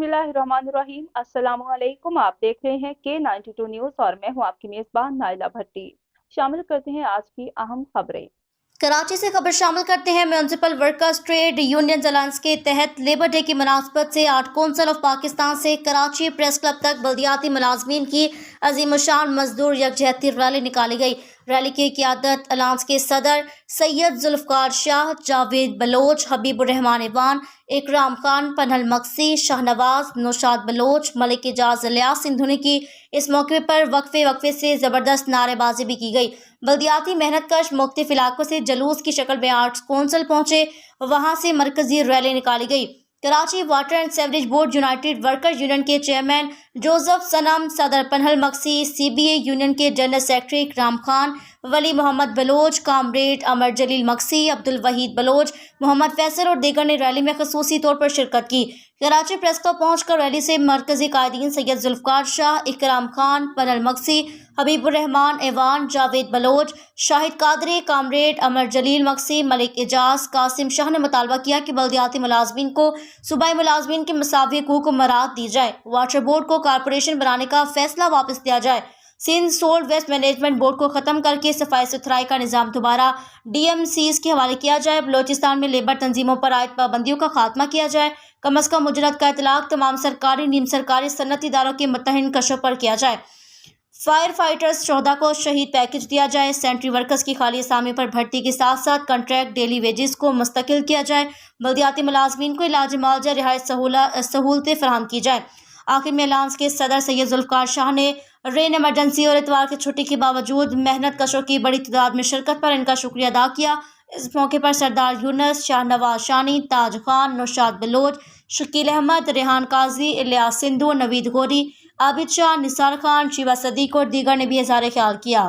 बिस्मिल्लाहिर्रहमानिर्रहीम। अस्सलामुअलैकुम। आप देख रहे हैं K92 न्यूज़ और मैं हूं आपकी मेज़बान नाइला भट्टी। शामिल करते हैं आज की अहम खबरें। कराची से खबर शामिल करते हैं। Municipal workers trade union alliance के तहत लेबर डे की मुनासबत से आर्ट कौंसिल ऑफ पाकिस्तान से कराची प्रेस क्लब तक बल्दियाती मुलाजमीन की अजीमुशान मजदूर यकजहती रैली निकाली गई। रैली की क़ियादत अलायंस के सदर सैयद जुल्फ़कार शाह, जावेद बलोच, हबीबुर रहमान ईवान, इकराम खान, पनहल मक्सी, शाहनवाज, नौशाद बलोच, मलिक एजाज इलियास सिंधु ने की। इस मौके पर वक्फे से ज़बरदस्त नारेबाजी भी की गई। बल्दियाती मेहनत कश मुख्तलिफ इलाकों से जलूस की शक्ल में आर्ट्स कौंसिल पहुंचे, वहां से मरकजी रैली निकाली गई। Karachi water and sewerage board United workers union के चेयरमैन जोसेफ सनम, सदर पनहल मक्सी, CBA यूनियन के जनरल सेक्रेटरी इकराम खान, वली Mohammad Bloch, comrade Amar Jaleel Maksi, Abdul Waheed Bloch, Mohammad Faisal और दीगर ने रैली में खसूसी तौर पर शिरकत की। कराची प्रेस क्लब पहुंचकर रैली से मरकजी कायदीन सैयद जुल्फ़कार शाह, इकराम खान, पनहल मक्सी, हबीबुर रहमान ईवान, जावेद बलोच, शाहिद कादरी, कामरेड अमर जलील मक्सी, मलिक एजाज, कासिम शाह ने मुतालबा किया कि बल्दियाती मुलाजमीन को सूबाई मुलाजमीन के मसावी हकूक़ को मराहत दी जाए। वाटर बोर्ड को कारपोरेशन बनाने का फैसला वापस लिया जाए। Sindh solid waste management board को ख़त्म करके सफाई सुथराई का निज़ाम दोबारा DMCs के हवाले किया जाए। बलोचिस्तान में लेबर तंजीमों पर आयद पाबंदियों का खात्मा किया जाए। कम अज़ कम मुजरत का इतलाक़ तमाम सरकारी नीम सरकारी सन्नती इदारों के मुतहन कशों पर किया जाए। फायर फाइटर्स शोहदा को शहीद पैकेज दिया जाए। सेंट्री वर्कर्स की खाली असामी पर भर्ती के साथ साथ कॉन्ट्रैक्ट डेली वेजेस को मुस्तकिल किया जाए। बल्दियाती मुलाजमीन को इलाज मुआवजा रिहायश सहूलतें फराहम की जाए। आखिर में अलायंस के सदर सैयद जुल्फ़कार शाह ने रेन इमरजेंसी और इतवार की छुट्टी के बावजूद मेहनत कशों की बड़ी तादाद में शिरकत पर इनका शुक्रिया अदा किया। इस मौके पर सरदार यूनस, शाहनवाज शानी, ताज खान, नौशाद बलोच, शकील अहमद, रेहान काजी, इलियास सिंधु, नवीद गोरी, आबिद शाह, निसार खान, शिवा सदीक और दीगर ने भी इज़हार ख्याल किया।